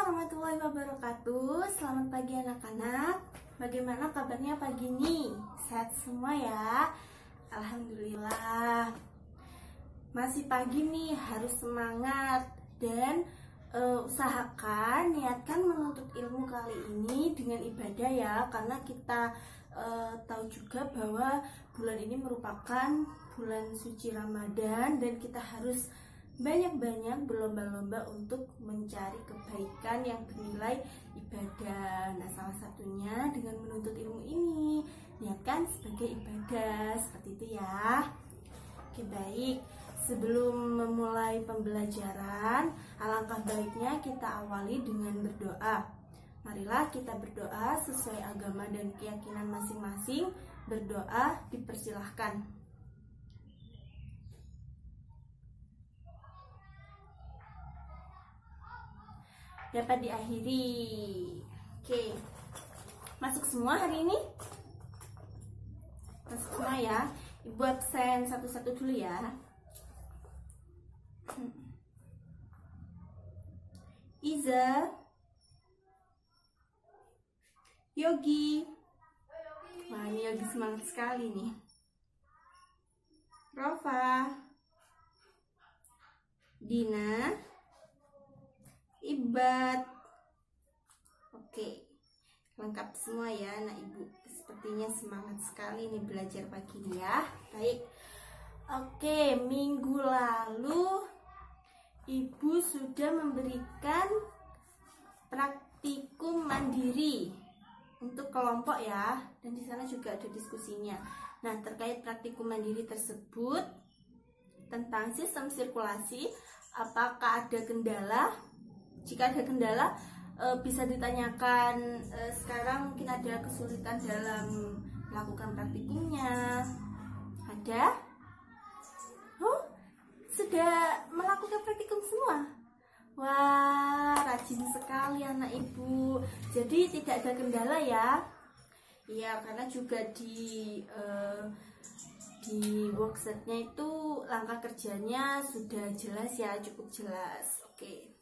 warahmatullahi wabarakatuh. Selamat pagi anak-anak. Bagaimana kabarnya pagi ini? Sehat semua ya? Alhamdulillah. Masih pagi nih, harus semangat dan usahakan, niatkan menuntut ilmu kali ini dengan ibadah ya. Karena kita tahu juga bahwa bulan ini merupakan bulan suci Ramadan dan kita harus banyak-banyak berlomba-lomba untuk mencari kebaikan yang bernilai ibadah. Nah, salah satunya dengan menuntut ilmu ini, niatkan sebagai ibadah, seperti itu ya. Oke, baik. Sebelum memulai pembelajaran, alangkah baiknya kita awali dengan berdoa. Marilah kita berdoa sesuai agama dan keyakinan masing-masing. Berdoa dipersilahkan. Dapat diakhiri. Oke, masuk semua hari ini? Masuk semua ya. Ibu absen satu-satu dulu ya. Iza, Yogi. Wah, ini Yogi semangat sekali nih. Rofa, Dina, Ibad. Oke, lengkap semua ya anak ibu. Sepertinya semangat sekali nih belajar pagi ini ya. Baik. Oke, minggu lalu ibu sudah memberikan praktikum mandiri untuk kelompok ya, dan di sana juga ada diskusinya. Nah, terkait praktikum mandiri tersebut tentang sistem sirkulasi, apakah ada kendala? Jika ada kendala, bisa ditanyakan. Sekarang mungkin ada kesulitan dalam melakukan praktikumnya. Ada? Oh, sudah melakukan praktikum semua? Wah, rajin sekali anak ibu. Jadi tidak ada kendala ya? Iya, karena juga di workshopnya itu langkah kerjanya sudah jelas ya, cukup jelas. Oke.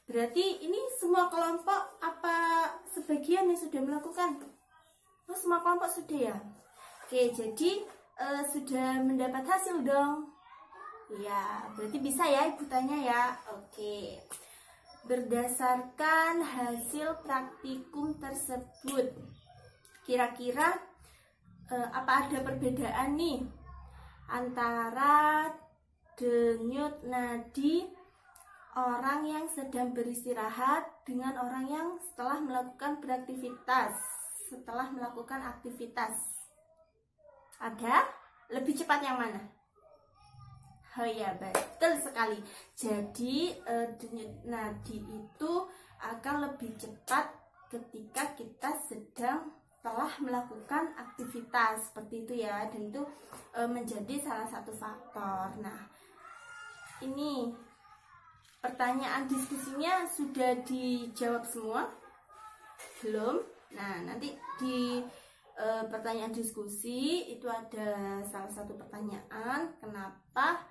Berarti ini semua kelompok apa sebagian yang sudah melakukan? Oh, semua kelompok sudah ya? Oke, jadi sudah mendapat hasil dong? Ya, berarti bisa ya ibu tanya ya? Oke. Berdasarkan hasil praktikum tersebut, kira-kira apa ada perbedaan nih antara denyut nadi orang yang sedang beristirahat dengan orang yang setelah melakukan beraktivitas, setelah melakukan aktivitas? Ada? Lebih cepat yang mana? Oh ya, betul sekali. Jadi denyut nadi itu akan lebih cepat ketika kita telah melakukan aktivitas seperti itu ya, dan itu menjadi salah satu faktor. Nah, ini pertanyaan diskusinya sudah dijawab semua? Belum? Nah, nanti di pertanyaan diskusi itu ada salah satu pertanyaan, kenapa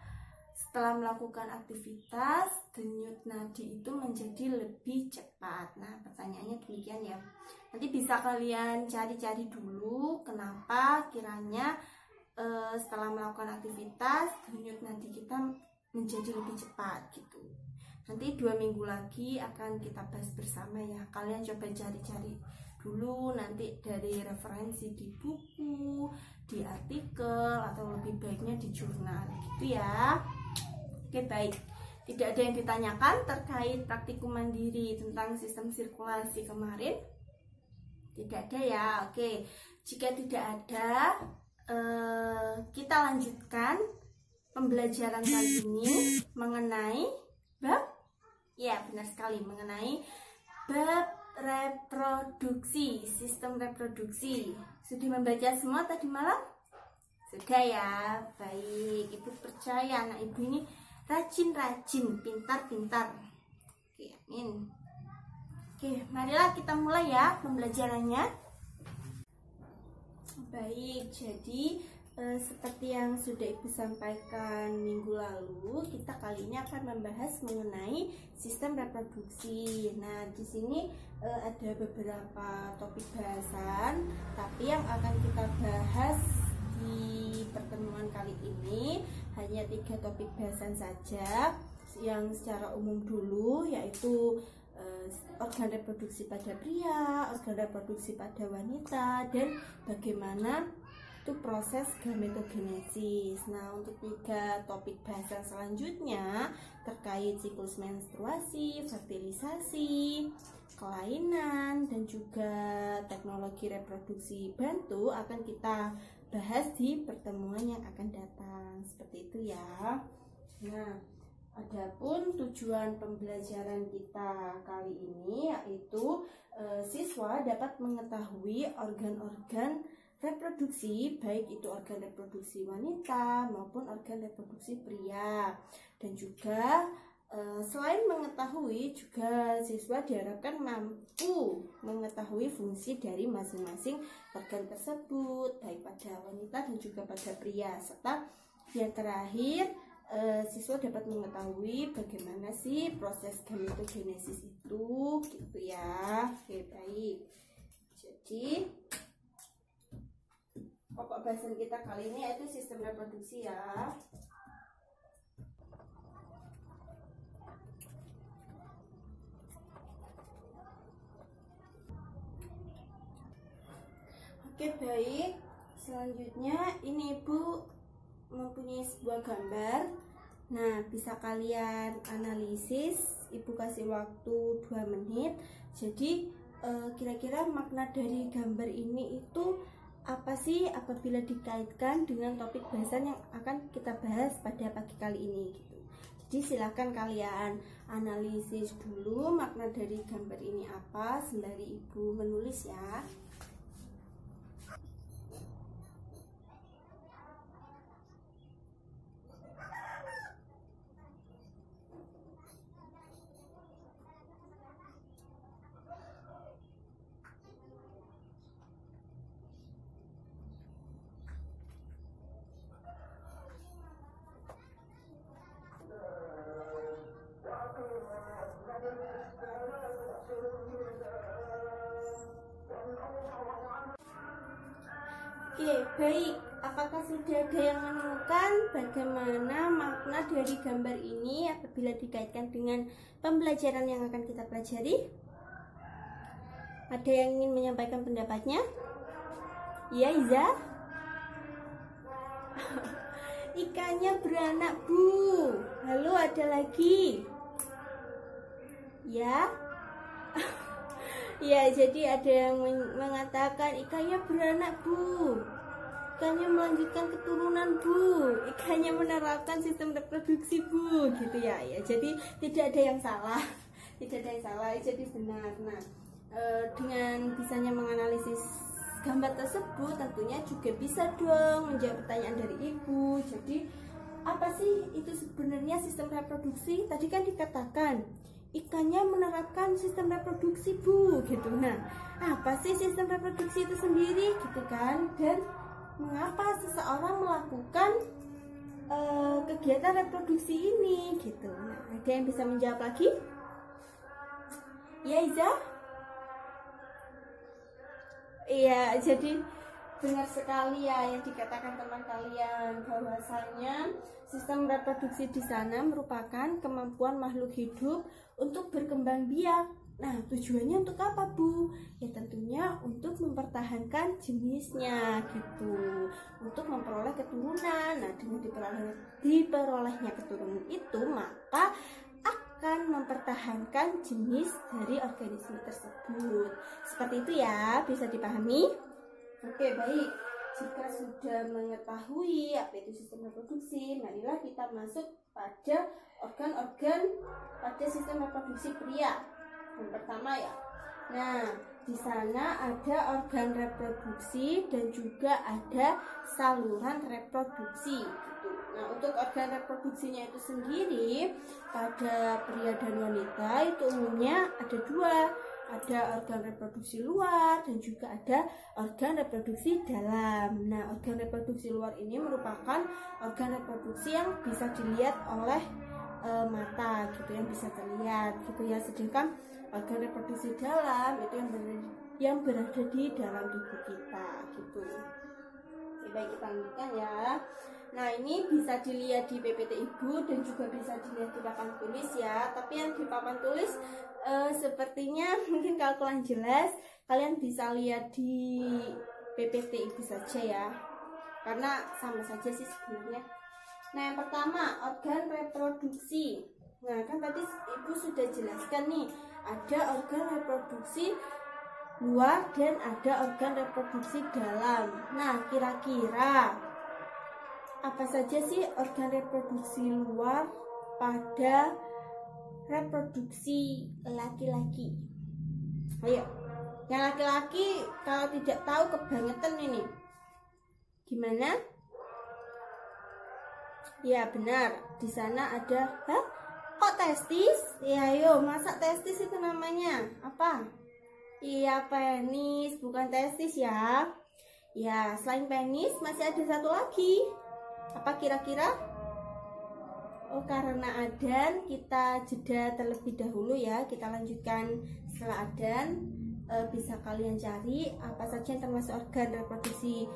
setelah melakukan aktivitas denyut nadi itu menjadi lebih cepat. Nah, pertanyaannya demikian ya. Nanti bisa kalian cari-cari dulu kenapa kiranya setelah melakukan aktivitas denyut nadi kita menjadi lebih cepat gitu. Nanti 2 minggu lagi akan kita bahas bersama ya. Kalian coba cari-cari dulu nanti dari referensi di buku, di artikel, atau lebih baiknya di jurnal gitu ya. Oke, baik. Tidak ada yang ditanyakan terkait praktikum mandiri tentang sistem sirkulasi kemarin? Tidak ada ya. Oke, jika tidak ada, kita lanjutkan pembelajaran kali ini mengenai bab, ya benar sekali, mengenai bab reproduksi, sistem reproduksi. Sudah membaca semua tadi malam? Sudah ya, baik. Ibu percaya anak ibu ini rajin-rajin, pintar-pintar. Oke, amin. Oke, marilah kita mulai ya pembelajarannya. Baik, jadi Seperti yang sudah Ibu sampaikan minggu lalu, kita kali ini akan membahas mengenai sistem reproduksi. Nah, di sini ada beberapa topik bahasan, tapi yang akan kita bahas di pertemuan kali ini hanya 3 topik bahasan saja. Yang secara umum dulu, yaitu organ reproduksi pada pria, organ reproduksi pada wanita, dan bagaimana proses gametogenesis. Nah, untuk 3 topik bahasan selanjutnya terkait siklus menstruasi, fertilisasi, kelainan, dan juga teknologi reproduksi bantu akan kita bahas di pertemuan yang akan datang. Seperti itu ya. Nah, adapun tujuan pembelajaran kita kali ini yaitu siswa dapat mengetahui organ-organ reproduksi, baik itu organ reproduksi wanita maupun organ reproduksi pria. Dan juga selain mengetahui, juga siswa diharapkan mampu mengetahui fungsi dari masing-masing organ tersebut, baik pada wanita dan juga pada pria. Serta yang terakhir, siswa dapat mengetahui bagaimana sih proses gametogenesis itu, gitu ya. Oke, baik. Jadi pokok bahasan kita kali ini yaitu sistem reproduksi ya. Oke, baik. Selanjutnya ini Ibu mempunyai sebuah gambar. Nah, bisa kalian analisis. Ibu kasih waktu 2 menit. Jadi kira-kira makna dari gambar ini itu apa sih apabila dikaitkan dengan topik bahasan yang akan kita bahas pada pagi kali ini gitu. Jadi silakan kalian analisis dulu makna dari gambar ini apa sembari Ibu menulis ya. Oke, baik. Apakah sudah ada yang menemukan bagaimana makna dari gambar ini apabila dikaitkan dengan pembelajaran yang akan kita pelajari? Ada yang ingin menyampaikan pendapatnya? Ya, Iza? Ikannya beranak, Bu. Lalu ada lagi? Ya? Ya, jadi ada yang mengatakan ikannya beranak, Bu. Ikannya melanjutkan keturunan, Bu. Ikannya menerapkan sistem reproduksi, Bu. Gitu ya. Ya, jadi tidak ada yang salah. Tidak ada yang salah, jadi benar. Nah, dengan bisanya menganalisis gambar tersebut tentunya juga bisa dong menjawab pertanyaan dari Ibu. Jadi, apa sih itu sebenarnya sistem reproduksi? Tadi kan dikatakan ikannya menerapkan sistem reproduksi, Bu, gitu. Nah, apa sih sistem reproduksi itu sendiri, gitu kan? Dan mengapa seseorang melakukan kegiatan reproduksi ini, gitu. Nah, ada yang bisa menjawab lagi? Ya, Iza? Iya, jadi benar sekali ya yang dikatakan teman kalian, bahwasanya sistem reproduksi di sana merupakan kemampuan makhluk hidup untuk berkembang biak. Nah, tujuannya untuk apa, Bu? Ya tentunya untuk mempertahankan jenisnya gitu, untuk memperoleh keturunan. Nah, dengan diperolehnya keturunan itu, maka akan mempertahankan jenis dari organisme tersebut. Seperti itu ya, bisa dipahami? Oke, baik. Jika sudah mengetahui apa itu sistem reproduksi, marilah kita masuk pada organ-organ pada sistem reproduksi pria. Yang pertama ya. Nah, di sana ada organ reproduksi dan juga ada saluran reproduksi gitu. Nah, untuk organ reproduksinya itu sendiri pada pria dan wanita itu umumnya ada 2, ada organ reproduksi luar dan juga ada organ reproduksi dalam. Nah, organ reproduksi luar ini merupakan organ reproduksi yang bisa dilihat oleh mata gitu, yang bisa terlihat gitu ya. Sedangkan organ reproduksi dalam itu yang berada di dalam tubuh kita gitu. Oke, baik, kita lanjutkan ya. Nah, ini bisa dilihat di PPT Ibu dan juga bisa dilihat di papan tulis ya. Tapi yang di papan tulis sepertinya mungkin kalau kurang jelas, kalian bisa lihat di PPT Ibu saja ya. Karena sama saja sih sebenarnya. Nah, yang pertama organ reproduksi. Nah, kan tadi Ibu sudah jelaskan nih, ada organ reproduksi luar dan ada organ reproduksi dalam. Nah, kira-kira apa saja sih organ reproduksi luar pada reproduksi laki-laki? Ayo, yang laki-laki kalau tidak tahu kebangetan ini. Gimana? Ya benar, di sana ada, kok testis? Ya ayo, masa testis itu namanya apa? Iya, penis, bukan testis ya. Ya, selain penis masih ada satu lagi. Apa kira-kira? Oh, karena adan kita jeda terlebih dahulu ya. Kita lanjutkan setelah adan. Bisa kalian cari apa saja yang termasuk organ reproduksi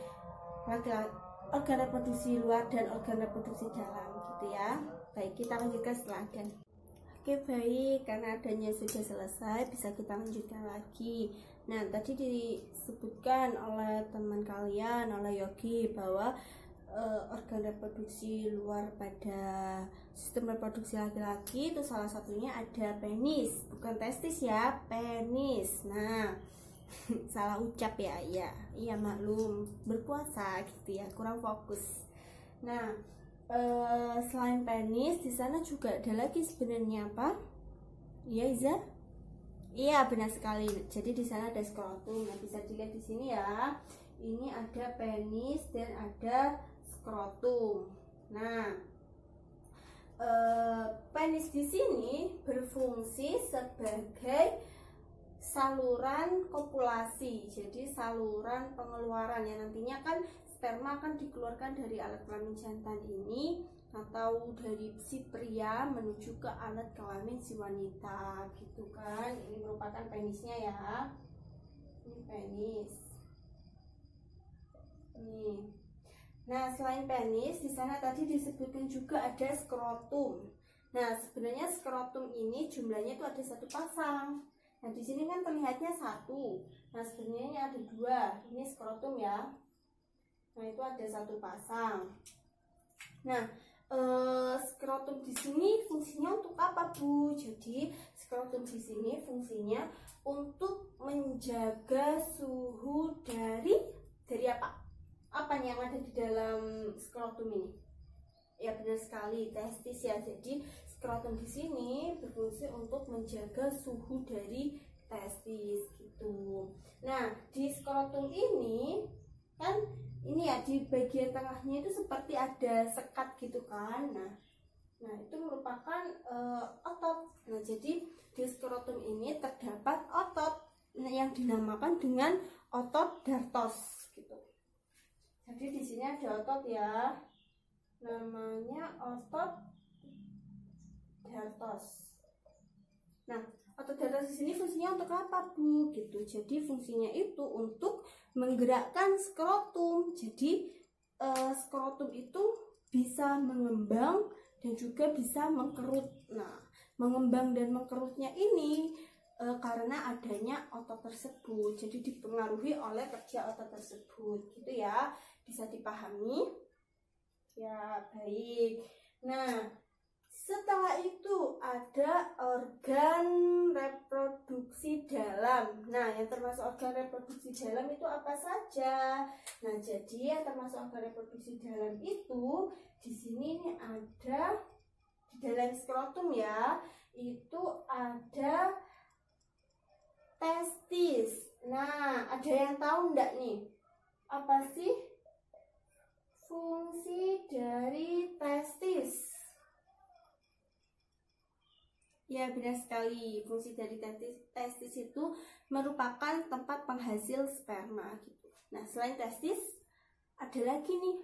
laki-laki, organ reproduksi luar dan organ reproduksi dalam gitu ya. Baik, kita lanjutkan setelah adan. Oke, baik, karena adanya sudah selesai, bisa kita lanjutkan lagi. Nah, tadi disebutkan oleh teman kalian, oleh Yogi, bahwa organ reproduksi luar pada sistem reproduksi laki-laki itu salah satunya ada penis, bukan testis ya, penis. Nah, salah ucap ya, iya maklum, berpuasa gitu ya, kurang fokus. Nah, selain penis di sana juga ada lagi sebenarnya apa? Iya, Iza? Iya, benar sekali. Jadi di sana ada skrotum. Nah, bisa dilihat di sini ya. Ini ada penis dan ada skrotum. Nah, penis di sini berfungsi sebagai saluran kopulasi. Jadi saluran pengeluaran yang nantinya kan sperma akan dikeluarkan dari alat kelamin jantan ini atau dari si pria menuju ke alat kelamin si wanita gitu kan. Ini merupakan penisnya ya. Ini penis. Nih. Nah, selain penis, di sana tadi disebutkan juga ada skrotum. Nah, sebenarnya skrotum ini jumlahnya itu ada satu pasang. Nah, di sini kan terlihatnya satu. Nah, sebenarnya ada dua. Ini skrotum ya. Nah, itu ada satu pasang. Nah, skrotum di sini fungsinya untuk apa, Bu? Jadi, skrotum di sini fungsinya untuk menjaga suhu dari apa? Apa yang ada di dalam skrotum ini? Ya, benar sekali, testis ya. Jadi skrotum di sini berfungsi untuk menjaga suhu dari testis gitu. Nah, di skrotum ini kan ini ya, di bagian tengahnya itu seperti ada sekat gitu kan. Nah itu merupakan otot. Nah, jadi di skrotum ini terdapat otot yang dinamakan dengan otot dartos gitu. Jadi di sini ada otot ya, namanya otot dartos. Nah, otot dartos di sini fungsinya untuk apa, Bu? Gitu. Jadi fungsinya itu untuk menggerakkan skrotum. Jadi skrotum itu bisa mengembang dan juga bisa mengkerut. Nah, mengembang dan mengkerutnya ini karena adanya otot tersebut. Jadi dipengaruhi oleh kerja otot tersebut, gitu ya. Bisa dipahami? Ya, baik. Nah, setelah itu ada organ reproduksi dalam. Nah, yang termasuk organ reproduksi dalam itu apa saja? Nah, jadi yang termasuk organ reproduksi dalam itu di sini nih ada di dalam skrotum ya, itu ada testis. Nah, ada yang tahu enggak nih? Apa sih fungsi dari testis? Ya, benar sekali. Fungsi dari testis itu merupakan tempat penghasil sperma gitu. Nah, selain testis ada lagi nih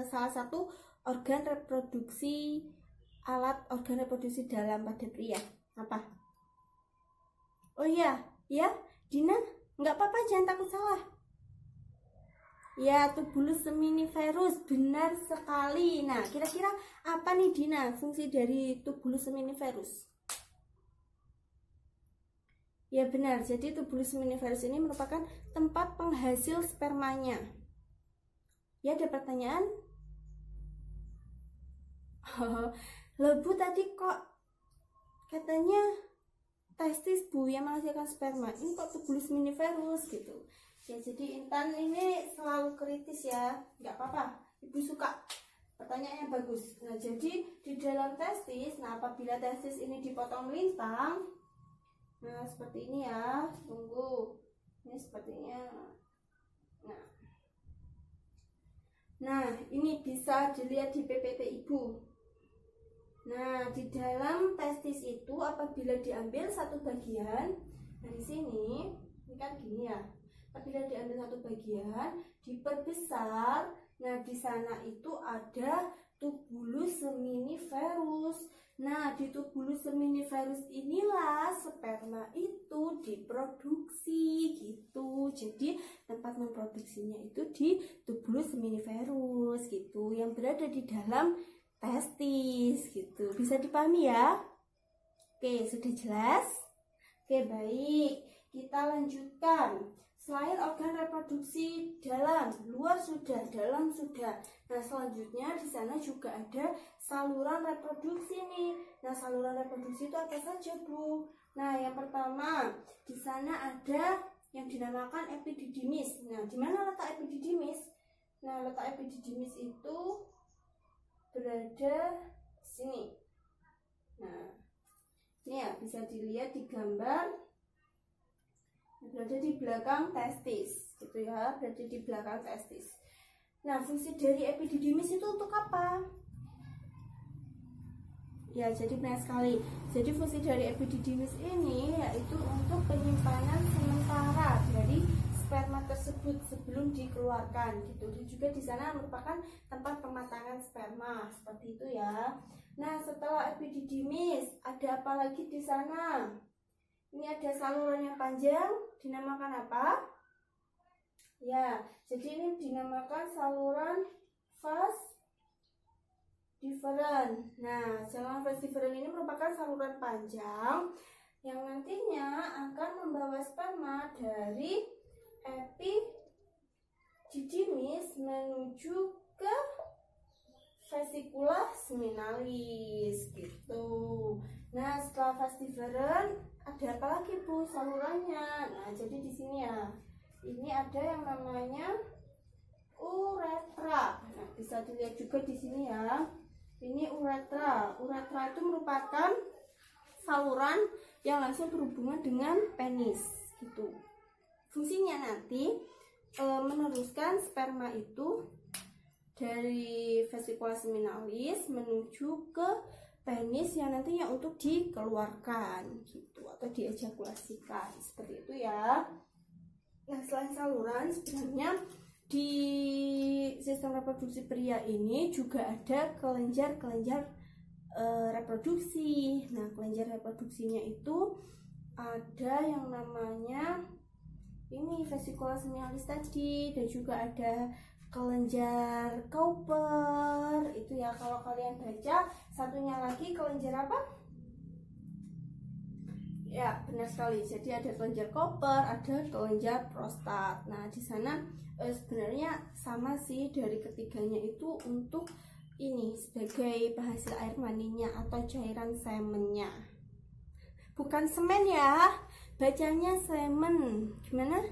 salah satu organ reproduksi, alat organ reproduksi dalam pada pria. Apa? Oh iya, ya, Dina, nggak apa-apa, jangan takut salah. Ya, tubulus seminiferus, benar sekali. Nah, kira-kira apa nih Dina fungsi dari tubulus seminiferus? Ya benar, jadi tubulus seminiferus ini merupakan tempat penghasil spermanya. Ya, ada pertanyaan? Loh Bu, tadi kok katanya testis Bu yang menghasilkan sperma, ini kok tubulus seminiferus gitu. Ya, jadi Intan ini selalu kritis ya, nggak apa-apa, Ibu suka pertanyaannya bagus. Nah, jadi di dalam testis, nah apabila testis ini dipotong melintang, nah seperti ini ya, tunggu, ini sepertinya, nah ini bisa dilihat di PPT Ibu. Nah, di dalam testis itu apabila diambil satu bagian dari sini, ini kan gini ya. Apabila diambil satu bagian, diperbesar, nah di sana itu ada tubulus seminiferus. Nah, di tubulus seminiferus inilah sperma itu diproduksi gitu. Jadi tempat memproduksinya itu di tubulus seminiferus gitu, yang berada di dalam testis gitu. Bisa dipahami ya? Oke, sudah jelas? Oke, baik. Kita lanjutkan. Selain organ reproduksi dalam, luar sudah, dalam sudah. Nah, selanjutnya di sana juga ada saluran reproduksi nih. Nah, saluran reproduksi itu apa saja, Bu? Nah, yang pertama, di sana ada yang dinamakan epididymis. Nah, di mana letak epididymis? Nah, letak epididymis itu berada di sini. Nah, ini ya bisa dilihat di gambar. Berada di belakang testis gitu ya, berada di belakang testis. Nah, fungsi dari epididymis itu untuk apa? Ya, jadi benar sekali. Jadi fungsi dari epididymis ini yaitu untuk penyimpanan sementara dari sperma tersebut sebelum dikeluarkan gitu. Dan juga di sana merupakan tempat pematangan sperma seperti itu ya. Nah, setelah epididymis ada apa lagi di sana? Ini ada saluran yang panjang, dinamakan apa? Ya, jadi ini dinamakan saluran vas deferens. Nah, saluran vas deferens ini merupakan saluran panjang yang nantinya akan membawa sperma dari epididymis menuju ke vesikula seminalis gitu. Nah, setelah vas deferens ada apa lagi Bu salurannya? Nah, jadi di sini ya. Ini ada yang namanya uretra. Nah, bisa dilihat juga di sini ya. Ini uretra. Uretra itu merupakan saluran yang langsung berhubungan dengan penis gitu. Fungsinya nanti meneruskan sperma itu dari vesikula seminalis menuju ke penis yang nantinya untuk dikeluarkan gitu atau diejakulasikan seperti itu ya. Nah, selain saluran sebenarnya di sistem reproduksi pria ini juga ada kelenjar-kelenjar reproduksi. Nah, kelenjar reproduksinya itu ada yang namanya ini vesikula seminalis tadi, dan juga ada kelenjar Cowper itu ya, kalau kalian baca. Satunya lagi kelenjar apa? Ya, benar sekali. Jadi ada kelenjar Cowper, ada kelenjar prostat. Nah, di sana sebenarnya sama sih, dari ketiganya itu untuk ini sebagai penghasil air maninya atau cairan semennya. Bukan semen ya, bacanya semen. Gimana?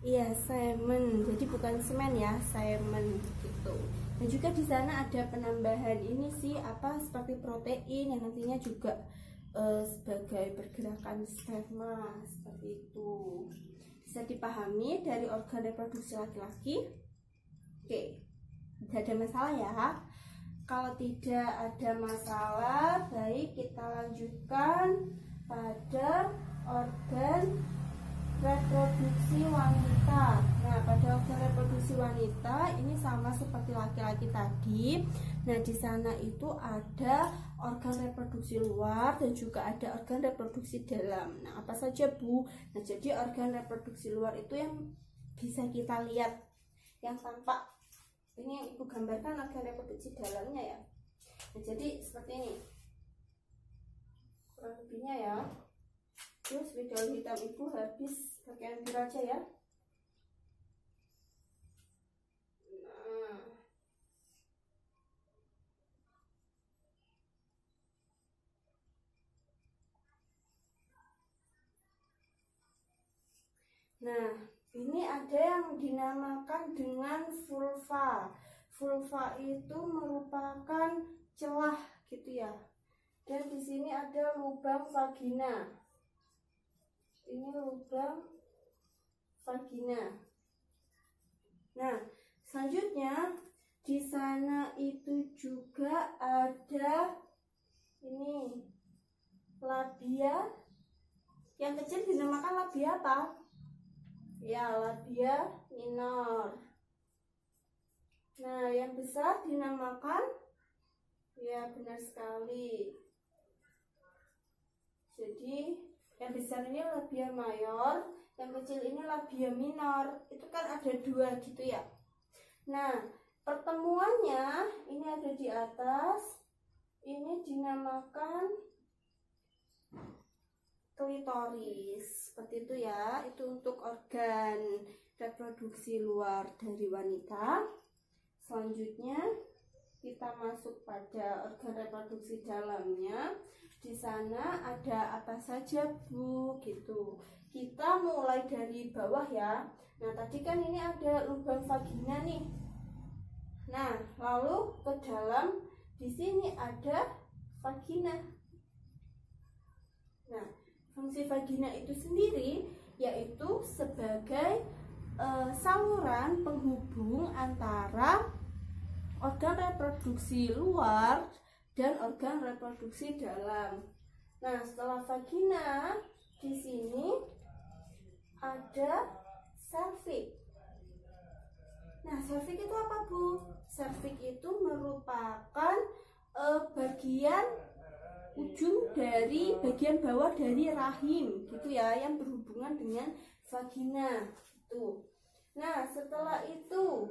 Iya, semen. Jadi bukan semen ya, semen gitu. Dan juga di sana ada penambahan ini sih, apa seperti protein yang nantinya juga sebagai pergerakan sperma seperti itu. Bisa dipahami dari organ reproduksi laki-laki. Oke, tidak ada masalah ya. Kalau tidak ada masalah, baik kita lanjutkan pada organ reproduksi wanita. Nah, pada organ reproduksi wanita ini sama seperti laki-laki tadi. Nah, di sana itu ada organ reproduksi luar dan juga ada organ reproduksi dalam. Nah, apa saja, Bu? Nah, jadi organ reproduksi luar itu yang bisa kita lihat, yang tampak. Ini yang Ibu gambarkan organ reproduksi dalamnya ya. Nah, jadi seperti ini kurang lebihnya ya. Terus spidol hitam Ibu habis bagian biru aja ya. Nah, ini ada yang dinamakan dengan vulva. Vulva itu merupakan celah gitu ya. Dan di sini ada lubang vagina. Ini lubang vagina. Nah, selanjutnya di sana itu juga ada ini labia. Yang kecil dinamakan labia apa? Ya, labia minor. Nah, yang besar dinamakan, ya benar sekali. Jadi yang besar ini labia mayor, yang kecil ini labia minor. Itu kan ada dua gitu ya. Nah, pertemuannya ini ada di atas. Ini dinamakan klitoris. Seperti itu ya. Itu untuk organ reproduksi luar dari wanita. Selanjutnya kita masuk pada organ reproduksi dalamnya. Di sana ada apa saja, Bu? Gitu. Kita mulai dari bawah ya. Nah, tadi kan ini ada lubang vagina nih. Nah, lalu ke dalam di sini ada vagina. Nah, fungsi vagina itu sendiri yaitu sebagai saluran penghubung antara organ reproduksi luar dan organ reproduksi dalam. Nah, setelah vagina, di sini ada serviks. Nah, serviks itu apa, Bu? Serviks itu merupakan bagian ujung dari bagian bawah dari rahim, gitu ya, yang berhubungan dengan vagina. Tuh. Nah, setelah itu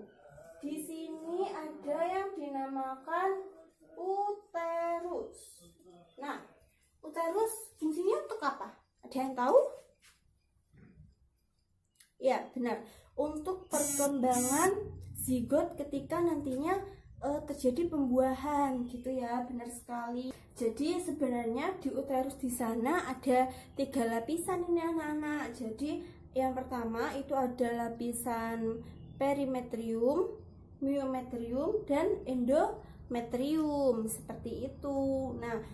di sini ada yang dinamakan uterus. Nah, uterus fungsinya untuk apa? Ada yang tahu? Ya, benar. Untuk perkembangan zigot ketika nantinya terjadi pembuahan, gitu ya, benar sekali. Jadi sebenarnya di uterus di sana ada 3 lapisan ini anak-anak. Jadi yang pertama itu ada lapisan perimetrium, myometrium, dan endometrium, seperti itu. Nah,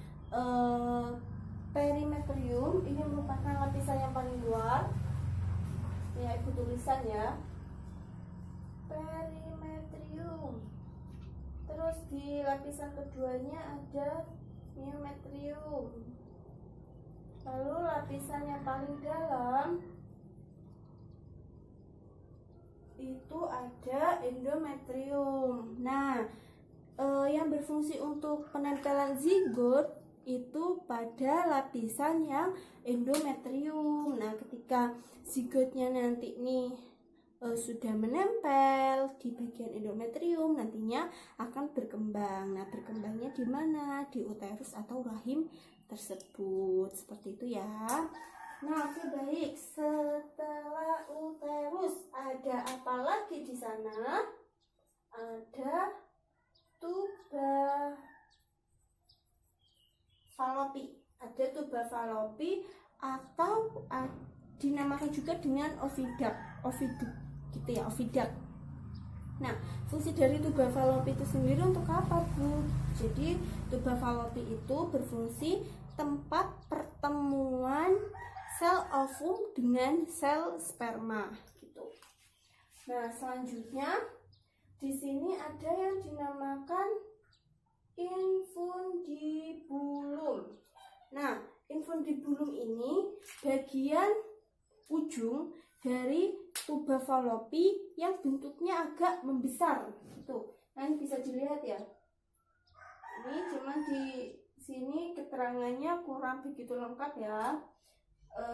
perimetrium ini merupakan lapisan yang paling luar. Ya, Ibu tulisan ya. Perimetrium. Terus di lapisan keduanya ada myometrium. Lalu lapisan yang paling dalam itu ada endometrium. Nah, yang berfungsi untuk penempelan zigot itu pada lapisan yang endometrium. Nah, ketika zigotnya nanti nih sudah menempel di bagian endometrium, nantinya akan berkembang. Nah, berkembangnya di mana? Di uterus atau rahim tersebut. Seperti itu ya. Nah, oke, baik. Setelah uterus ada apa lagi di sana? Ada tuba falopi. Ada tuba falopi atau dinamakan juga dengan oviduct gitu ya, oviduct. Nah, fungsi dari tuba falopi itu sendiri untuk apa, Bu? Jadi tuba falopi itu berfungsi tempat pertemuan sel ovum dengan sel sperma gitu. Nah, selanjutnya di sini ada yang dinamakan infundibulum. Nah, infundibulum ini bagian ujung dari tuba Fallopi yang bentuknya agak membesar. Tuh, nah ini bisa dilihat ya. Ini cuman di sini keterangannya kurang begitu lengkap ya.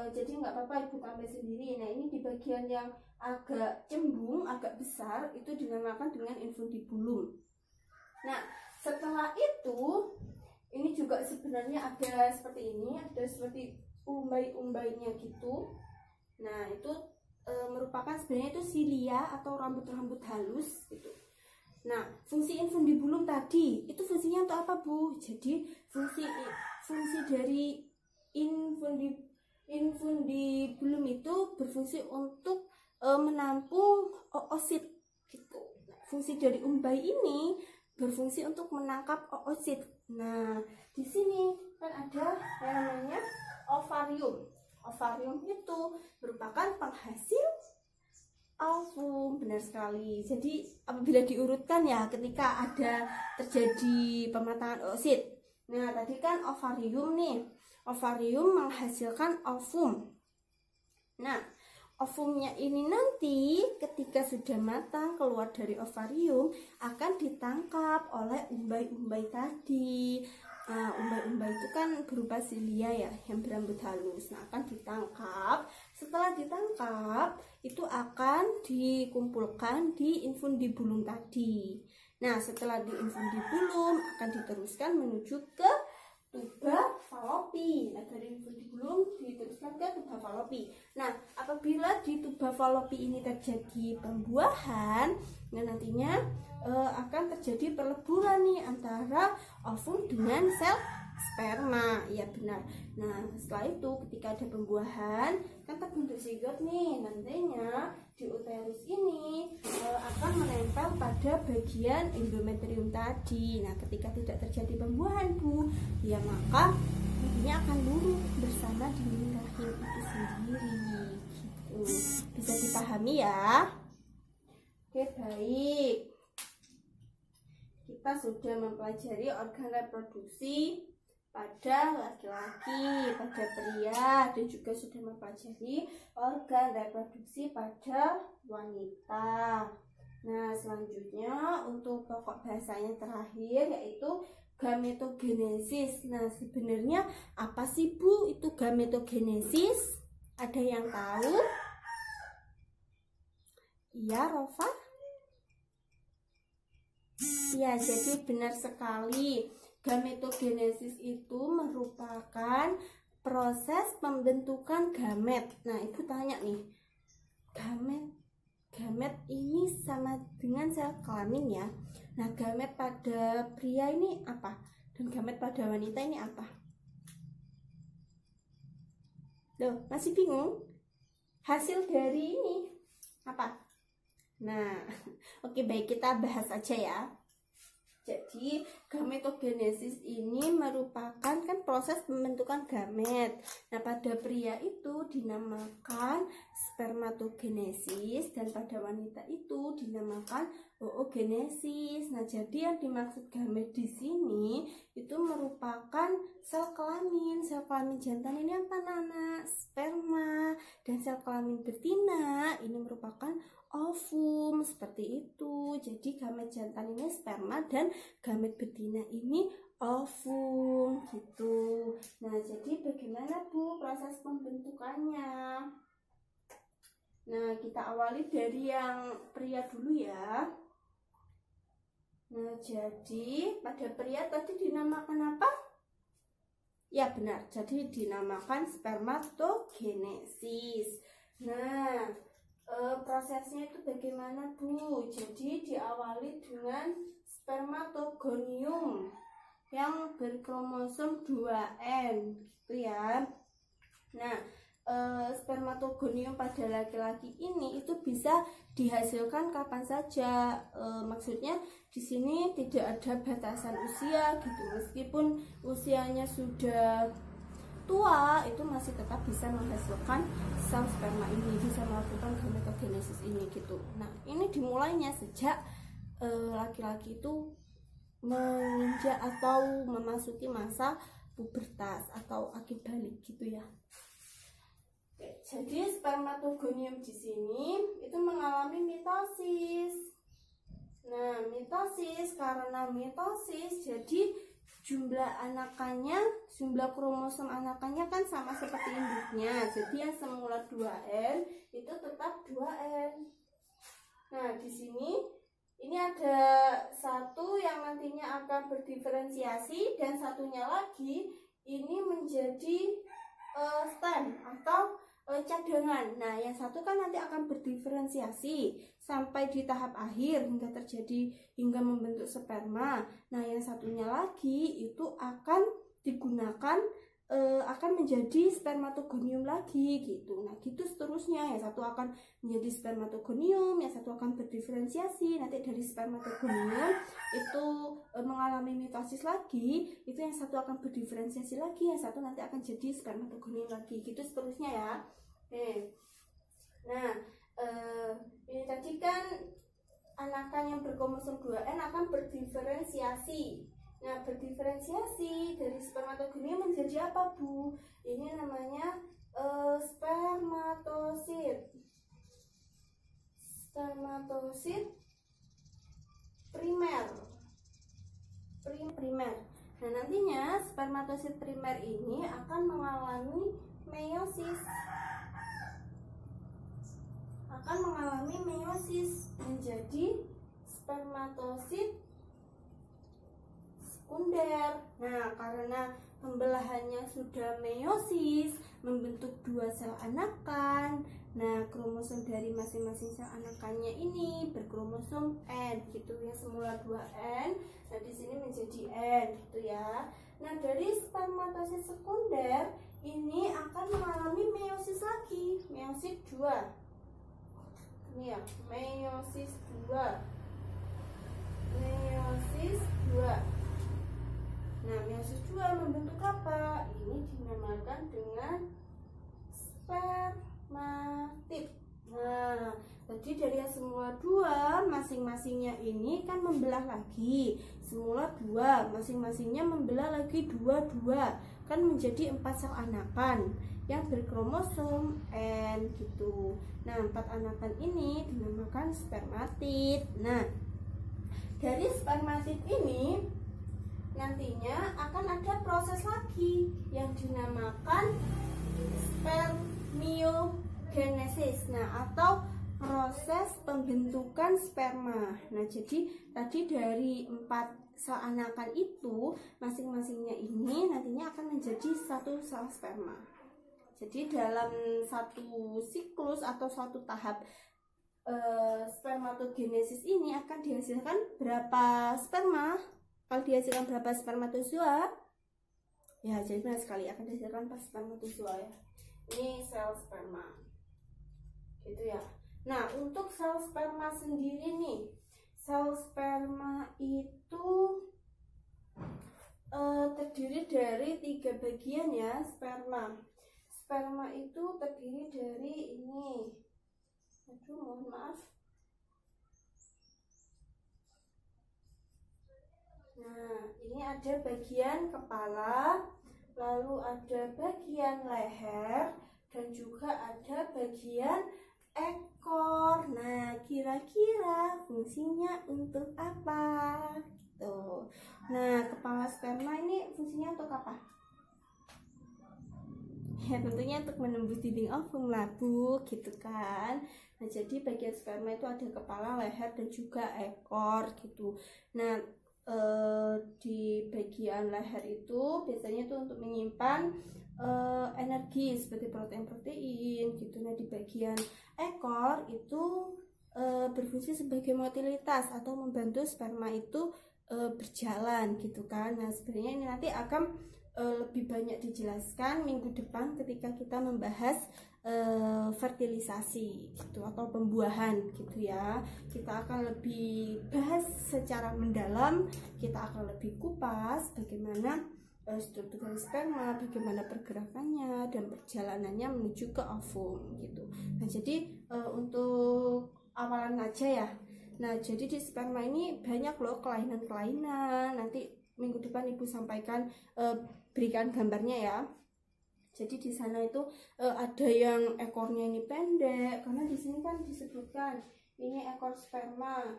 Jadi nggak apa-apa ibu tambah sendiri. Nah, ini di bagian yang agak cembung, agak besar itu dinamakan dengan infundibulum. Nah, setelah itu ini juga sebenarnya ada seperti ini, ada seperti umbai-umbainya gitu. Nah, itu merupakan sebenarnya itu silia atau rambut-rambut halus gitu. Nah, fungsi infundibulum tadi itu fungsinya untuk apa, Bu? Jadi fungsi dari infundibulum itu berfungsi untuk menampung oosit gitu. Nah, fungsi dari umbai ini berfungsi untuk menangkap oosit. Nah, di sini kan ada yang namanya ovarium. Ovarium itu merupakan penghasil ovum, benar sekali. Jadi apabila diurutkan ya, ketika ada terjadi pematangan oosit. Nah, tadi kan ovarium nih. Ovarium menghasilkan ovum. Nah, ovumnya ini nanti ketika sudah matang keluar dari ovarium akan ditangkap oleh umbai-umbai tadi. Umbai-umbai itu kan berupa silia ya, yang berambut halus. Nah, akan ditangkap. Setelah ditangkap, itu akan dikumpulkan di infundibulum tadi. Nah, setelah di infundibulum akan diteruskan menuju ke tuba Fallopi. Nah, dari infundibulum diteruskan ke tuba Fallopi. Nah, apabila di tuba Fallopi ini terjadi pembuahan, nah nantinya akan terjadi peleburan nih antara ovum dengan sel sperma. Ya benar. Nah, setelah itu ketika ada pembuahan kan terbentuk zigot nih. Nantinya di uterus ini akan menempel pada bagian endometrium tadi. Nah, ketika tidak terjadi pembuahan, Bu, ya maka nantinya akan luruh bersama dinding rahim itu sendiri gitu. Bisa dipahami ya? Oke, baik. Kita sudah mempelajari organ reproduksi pada laki-laki, pada pria, dan juga sudah mempelajari organ reproduksi pada wanita. Nah, selanjutnya untuk pokok bahasanya terakhir yaitu gametogenesis. Nah, sebenarnya apa sih, Bu, itu gametogenesis? Ada yang tahu? Iya, Rofa? Ya, jadi benar sekali. Gametogenesis itu merupakan proses pembentukan gamet. Nah, Ibu tanya nih, gamet ini sama dengan sel kelamin ya. Nah, gamet pada pria ini apa? Dan gamet pada wanita ini apa? Loh, masih bingung? Hasil dari ini apa? Nah, oke, baik, kita bahas aja ya. Jadi, gametogenesis ini merupakan kan proses pembentukan gamet. Nah, pada pria itu dinamakan spermatogenesis dan pada wanita itu dinamakan oogenesis. Nah, jadi yang dimaksud gamet di sini itu merupakan sel kelamin. Sel kelamin jantan ini apa, Nana? Sperma. Dan sel kelamin betina ini merupakan ovum, seperti itu. Jadi gamet jantan ini sperma dan gamet betina ini ovum gitu. Nah, jadi bagaimana, Bu, proses pembentukannya? Nah, kita awali dari yang pria dulu ya. Nah, jadi pada pria tadi dinamakan apa? Ya benar, jadi dinamakan spermatogenesis. Nah, prosesnya itu bagaimana, Bu? Jadi diawali dengan spermatogonium yang berkromosom 2N gitu ya. Nah, spermatogonium pada laki-laki ini itu bisa dihasilkan kapan saja. Maksudnya di sini tidak ada batasan usia gitu. Meskipun usianya sudah tua, itu masih tetap bisa menghasilkan sel sperma ini, bisa melakukan gametogenesis ini gitu. Nah, ini dimulainya sejak laki-laki itu menginjak atau memasuki masa pubertas atau akil balik gitu ya. Oke, jadi spermatogonium di sini itu mengalami mitosis. Nah, mitosis, karena mitosis jadi jumlah anakannya, jumlah kromosom anakannya kan sama seperti induknya. Jadi yang semula 2N itu tetap 2N. Nah, di sini ini ada satu yang nantinya akan berdiferensiasi dan satunya lagi ini menjadi stem atau cadangan. Nah, yang satu kan nanti akan berdiferensiasi sampai di tahap akhir hingga membentuk sperma. Nah, yang satunya lagi itu akan digunakan akan menjadi spermatogonium lagi gitu. Nah, gitu seterusnya. Yang satu akan menjadi spermatogonium, yang satu akan berdiferensiasi. Nanti dari spermatogonium itu mengalami mitosis lagi, itu yang satu akan berdiferensiasi lagi, yang satu nanti akan jadi spermatogonium lagi. Gitu seterusnya ya. Nah, ini tadi kan anakan yang berkromosom 2N akan berdiferensiasi. Nah, berdiferensiasi dari spermatogonium menjadi apa, Bu? Ini namanya spermatosit. Spermatosit primer. Nah, nantinya spermatosit primer ini akan mengalami meiosis. Menjadi spermatosit sekunder. Nah, karena pembelahannya sudah meiosis, membentuk 2 sel anakan. Nah, kromosom dari masing-masing sel anakannya ini berkromosom N gitu ya, semula 2N. Nah, di sini menjadi N gitu ya. Nah, dari spermatosit sekunder ini akan mengalami meiosis lagi, meiosis 2. Ini ya, meiosis 2. Nah, meiosis 2 membentuk apa? Ini dinamakan dengan spermatid. Nah, tadi dari yang semula 2, masing-masingnya ini kan membelah lagi. Semula 2, masing-masingnya membelah lagi 2 kan menjadi 4 sel anakan yang berkromosom N gitu. Nah, 4 anakan ini dinamakan spermatid. Nah, dari spermatid ini nantinya akan ada proses lagi yang dinamakan spermiogenesis. Nah, atau proses pembentukan sperma. Nah, jadi tadi dari 4 sel anakan itu masing-masingnya ini nantinya akan menjadi 1 sel sperma. Jadi dalam satu siklus atau satu tahap spermatogenesis ini akan dihasilkan berapa sperma? Kalau dihasilkan berapa spermatozoa? Ya, jadi benar sekali akan dihasilkan 4 spermatozoa ya. Ini sel sperma. Gitu ya. Nah, untuk sel sperma sendiri nih, sel sperma itu terdiri dari 3 bagian ya, sperma. Sperma itu terdiri dari ini. Aduh, mohon maaf. Nah, ini ada bagian kepala, lalu ada bagian leher, dan juga ada bagian ekor. Nah, kira-kira fungsinya untuk apa? Gitu. Nah, kepala sperma ini fungsinya untuk apa? Ya, tentunya untuk menembus dinding ovum lah, Bu, gitu kan. Nah, jadi bagian sperma itu ada kepala, leher, dan juga ekor gitu. Nah, di bagian leher itu biasanya itu untuk menyimpan energi seperti protein-protein gitu. Nah, di bagian ekor itu berfungsi sebagai motilitas atau membantu sperma itu berjalan gitu kan. Nah, sebenarnya ini nanti akan lebih banyak dijelaskan minggu depan ketika kita membahas fertilisasi gitu atau pembuahan gitu ya. Kita akan lebih bahas secara mendalam, kita akan lebih kupas bagaimana struktur dari sperma, bagaimana pergerakannya dan perjalanannya menuju ke ovum gitu. Nah, jadi untuk awalan aja ya, Nah, jadi di sperma ini banyak loh kelainan-kelainan. Nanti minggu depan Ibu sampaikan, berikan gambarnya ya. Jadi di sana itu ada yang ekornya ini pendek, karena di sini kan disebutkan ini ekor sperma.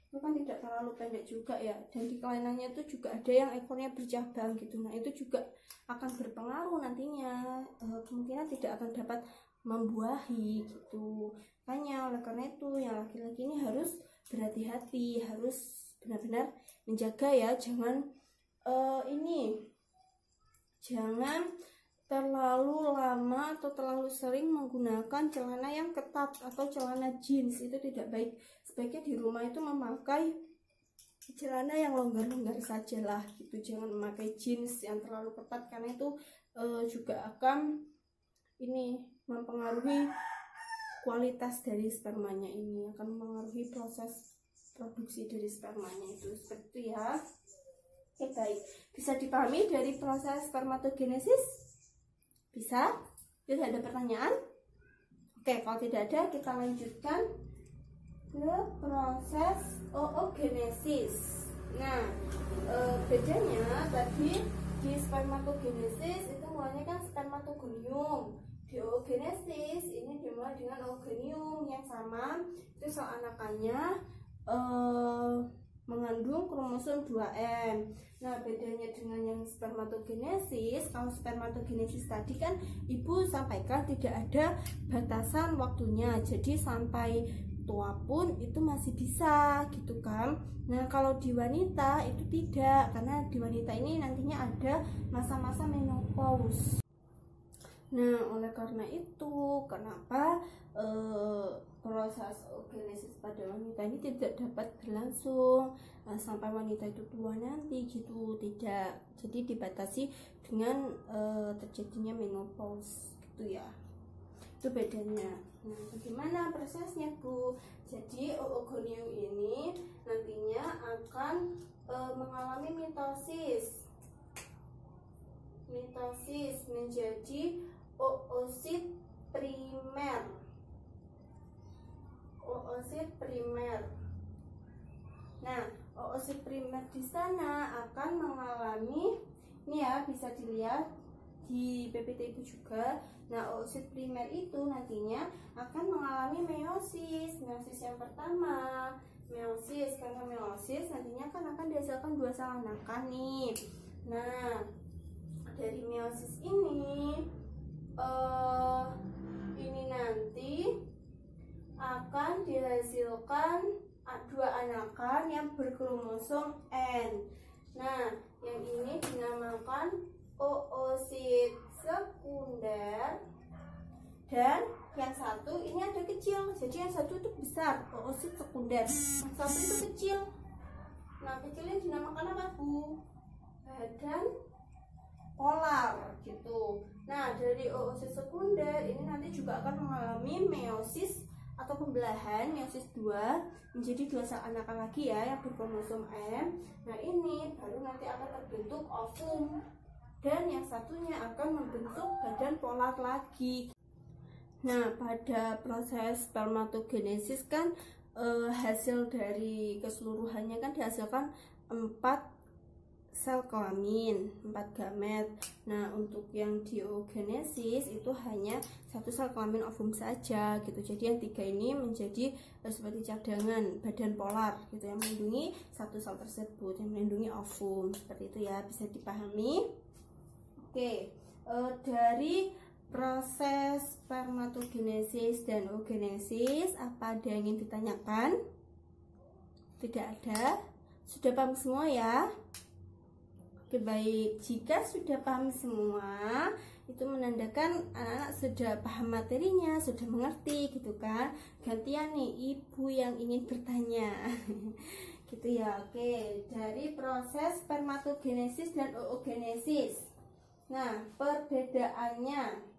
Itu kan tidak terlalu pendek juga ya. Dan di kelainannya itu juga ada yang ekornya bercabang gitu. Nah, itu juga akan berpengaruh nantinya. Kemungkinan tidak akan dapat membuahi gitu. Makanya oleh karena itu yang laki-laki ini harus berhati-hati, harus benar-benar menjaga ya, jangan jangan terlalu lama atau terlalu sering menggunakan celana yang ketat atau celana jeans, itu tidak baik. Sebaiknya di rumah itu memakai celana yang longgar-longgar sajalah gitu, jangan memakai jeans yang terlalu ketat, karena itu juga akan mempengaruhi kualitas dari spermanya, ini akan mempengaruhi proses produksi dari spermanya itu, seperti itu ya. Oke, baik, bisa dipahami dari proses spermatogenesis? Bisa? Tidak ada pertanyaan? Oke, kalau tidak ada kita lanjutkan ke proses oogenesis. Nah, bedanya tadi di spermatogenesis itu mulanya kan spermatogonium. Di oogenesis ini dimulai dengan oogonium yang sama, itu sel anakannya mengandung kromosom 2M. Nah, bedanya dengan yang spermatogenesis, kalau spermatogenesis tadi kan Ibu sampaikan tidak ada batasan waktunya, jadi sampai tua pun itu masih bisa gitu kan. Nah, kalau di wanita itu tidak, karena di wanita ini nantinya ada masa-masa menopause. Nah, oleh karena itu, kenapa proses oogenesis pada wanita ini tidak dapat berlangsung sampai wanita itu tua nanti gitu, tidak. Jadi dibatasi dengan terjadinya menopause gitu ya. Itu bedanya. Nah, bagaimana prosesnya Bu? Jadi oogonium ini nantinya akan mengalami mitosis menjadi oosit primer. Nah, oosit primer di sana akan mengalami, ini ya bisa dilihat di PPT Ibu juga. Nah, oosit primer itu nantinya akan mengalami meiosis. Meiosis yang pertama, karena meiosis nantinya kan akan dihasilkan 2 sel anakan nih. Nah, dari meiosis ini nanti akan dihasilkan 2 anakan yang berkromosom N. Nah, yang ini dinamakan oosit sekunder, dan yang satu ini ada kecil, jadi yang satu itu besar, oosit sekunder, yang satu itu kecil. Nah, kecilnya dinamakan apa Bu? Badan polar gitu. Nah, dari oosit sekunder ini nanti juga akan mengalami meiosis atau pembelahan, meiosis 2 menjadi 2 sel anakan lagi ya yang berkromosom M. Nah, ini baru nanti akan terbentuk ovum, dan yang satunya akan membentuk badan polar lagi. Nah, pada proses spermatogenesis kan hasil dari keseluruhannya kan dihasilkan 4 sel kelamin, 4 gamet. Nah, untuk yang di oogenesis itu hanya 1 sel kelamin ovum saja gitu. Jadi yang 3 ini menjadi seperti cadangan badan polar gitu, yang melindungi 1 sel tersebut, yang melindungi ovum. Seperti itu ya, bisa dipahami. Oke, dari proses spermatogenesis dan oogenesis apa ada yang ingin ditanyakan? Tidak ada? Sudah paham semua ya? Oke, baik, jika sudah paham semua, itu menandakan anak-anak sudah paham materinya, sudah mengerti gitu kan. Gantian nih Ibu yang ingin bertanya gitu ya. Oke, dari proses spermatogenesis dan oogenesis. Nah, perbedaannya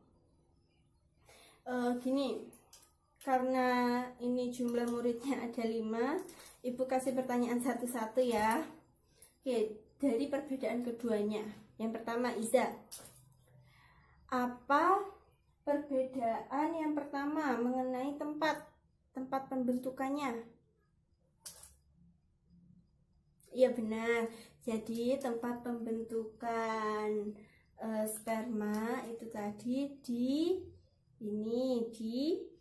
gini, karena ini jumlah muridnya ada 5, Ibu kasih pertanyaan satu-satu ya. Oke, dari perbedaan keduanya. Yang pertama, Iza, apa perbedaan yang pertama mengenai tempat pembentukannya? Iya benar. Jadi tempat pembentukan sperma itu tadi di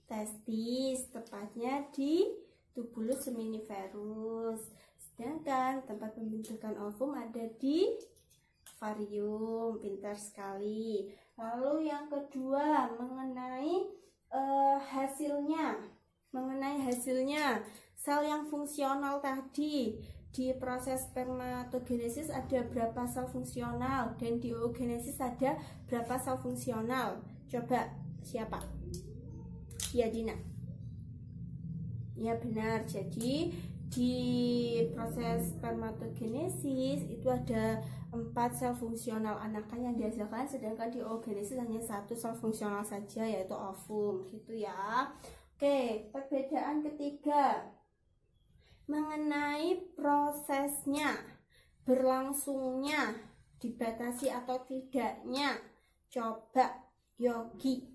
testis, tepatnya di tubulus seminiferus. Sedangkan tempat pembentukan ovum ada di ovarium. Pintar sekali. Lalu yang kedua mengenai hasilnya sel yang fungsional tadi. Di proses spermatogenesis ada berapa sel fungsional dan di oogenesis ada berapa sel fungsional? Coba siapa? Ya Dina. Ya benar. Jadi di proses spermatogenesis itu ada 4 sel fungsional anakan yang dihasilkan, sedangkan di oogenesis hanya 1 sel fungsional saja, yaitu ovum, gitu ya. Oke, perbedaan ketiga mengenai prosesnya, berlangsungnya, dibatasi atau tidaknya. Coba Yogi.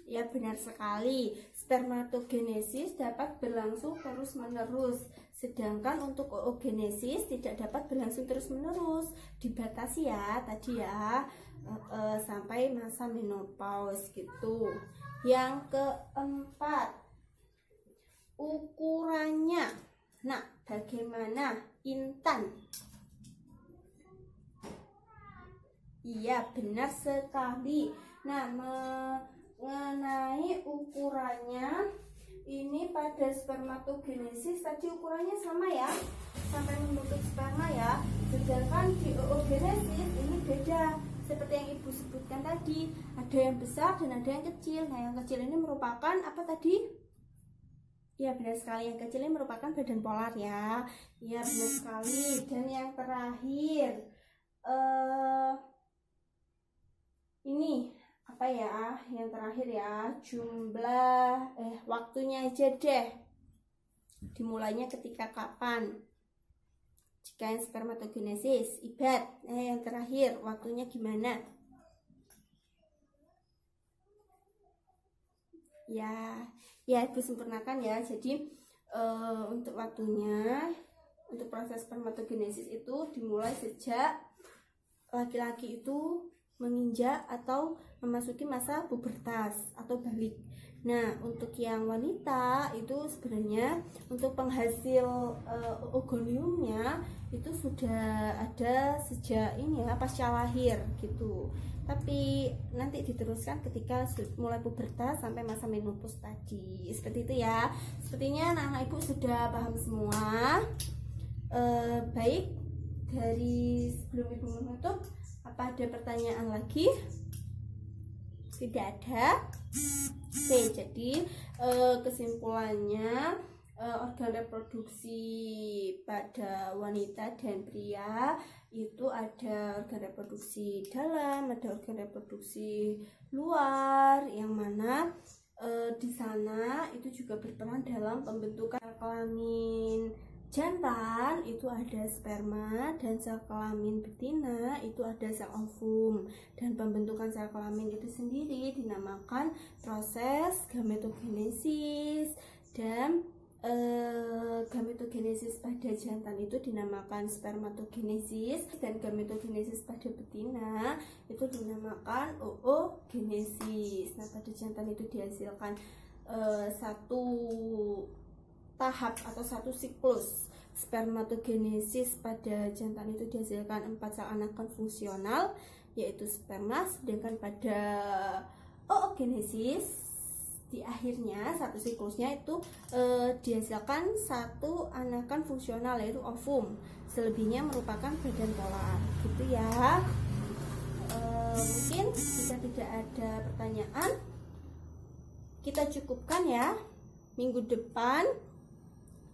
Ya benar sekali, spermatogenesis dapat berlangsung terus-menerus, sedangkan untuk oogenesis tidak dapat berlangsung terus-menerus, dibatasi ya tadi ya, sampai masa menopause gitu. Yang keempat, ukurannya. Nah, bagaimana Intan? Iya, benar sekali. Nah, mengenai ukurannya, ini pada spermatogenesis tadi ukurannya sama ya, sampai membentuk sperma ya. Sedangkan di oogenesis ini beda, seperti yang Ibu sebutkan tadi, ada yang besar dan ada yang kecil. Nah, yang kecil ini merupakan apa tadi? Ya benar sekali, yang kecil ini merupakan badan polar ya. Ya benar sekali. Dan yang terakhir ini apa ya? Yang terakhir ya, jumlah waktunya aja deh. Dimulainya ketika kapan? Jika yang spermatogenesis, Ibat. Yang terakhir, waktunya gimana? Ya Ibu sempurnakan ya. Jadi untuk waktunya, untuk proses spermatogenesis itu dimulai sejak laki-laki itu menginjak atau memasuki masa pubertas atau balik. Nah, untuk yang wanita itu sebenarnya untuk penghasil oogoniumnya itu sudah ada sejak ini ya, pasca lahir gitu. Tapi nanti diteruskan ketika mulai pubertas sampai masa menopause tadi. Seperti itu ya. Sepertinya anak-anak Ibu sudah paham semua. Baik, dari sebelum Ibu menutup, apa ada pertanyaan lagi? Tidak ada. Oke, jadi kesimpulannya organ reproduksi pada wanita dan pria itu ada organ reproduksi dalam, ada organ reproduksi luar, yang mana di sana itu juga berperan dalam pembentukan kelamin jantan itu ada sperma, dan sel kelamin betina itu ada sel ovum. Dan pembentukan sel kelamin itu sendiri dinamakan proses gametogenesis, dan gametogenesis pada jantan itu dinamakan spermatogenesis, dan gametogenesis pada betina itu dinamakan oogenesis. Nah, pada jantan itu dihasilkan satu tahap atau satu siklus spermatogenesis. Pada jantan itu dihasilkan 4 sel anakan fungsional, yaitu sperma, sedangkan pada oogenesis di akhirnya satu siklusnya itu dihasilkan satu anakan fungsional, yaitu ovum. Selebihnya merupakan badan polar gitu ya. Mungkin jika tidak ada pertanyaan kita cukupkan ya. Minggu depan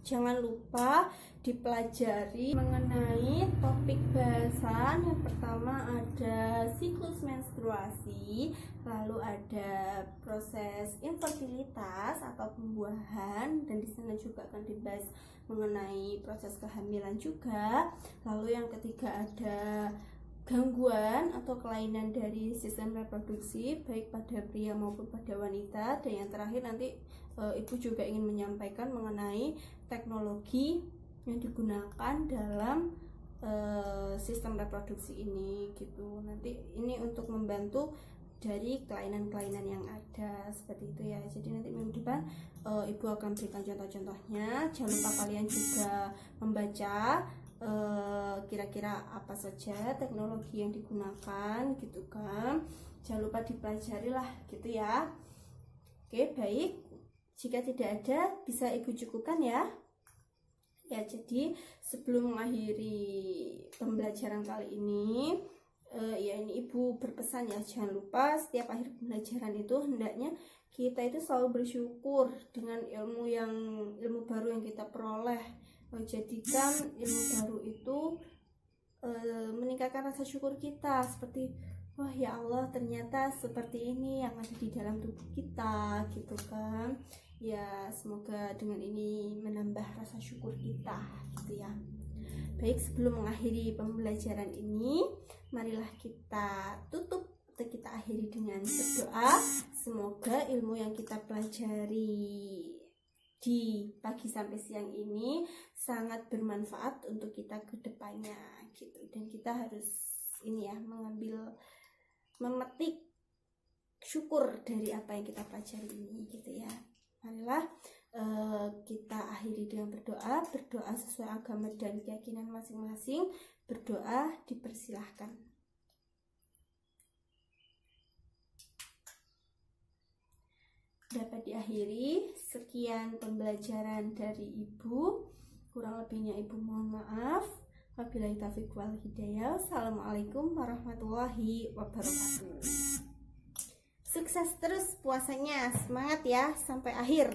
jangan lupa dipelajari mengenai topik bahasan. Yang pertama ada siklus menstruasi, lalu ada proses infertilitas atau pembuahan, dan di sana juga akan dibahas mengenai proses kehamilan juga. Lalu yang ketiga ada gangguan atau kelainan dari sistem reproduksi baik pada pria maupun pada wanita. Dan yang terakhir nanti Ibu juga ingin menyampaikan mengenai teknologi yang digunakan dalam sistem reproduksi ini gitu. Nanti ini untuk membantu dari kelainan-kelainan yang ada seperti itu ya. Jadi nanti minggu depan ibu akan berikan contoh-contohnya. Jangan lupa kalian juga membaca kira-kira apa saja teknologi yang digunakan gitu kan. Jangan lupa dipelajari lah gitu ya. Oke, baik. Jika tidak ada bisa ibu cukupkan ya. Ya, jadi sebelum mengakhiri pembelajaran kali ini, ya ini ibu berpesan ya, jangan lupa setiap akhir pembelajaran itu hendaknya kita itu selalu bersyukur dengan ilmu baru yang kita peroleh. Jadikan ilmu baru itu meningkatkan rasa syukur kita, seperti wah ya Allah, ternyata seperti ini yang ada di dalam tubuh kita gitu kan. Ya, semoga dengan ini menambah rasa syukur kita gitu ya. Baik, sebelum mengakhiri pembelajaran ini, marilah kita tutup atau kita akhiri dengan berdoa. Semoga ilmu yang kita pelajari di pagi sampai siang ini sangat bermanfaat untuk kita ke depannya gitu. Dan kita harus ini ya, memetik syukur dari apa yang kita pelajari ini gitu ya. Marilah kita akhiri dengan berdoa sesuai agama dan keyakinan masing-masing. Berdoa dipersilahkan. Dapat diakhiri. Sekian pembelajaran dari ibu, kurang lebihnya ibu mohon maaf. Wabillahi taufiq wal hidayah. Assalamualaikum warahmatullahi wabarakatuh. Sukses terus puasanya, semangat ya sampai akhir.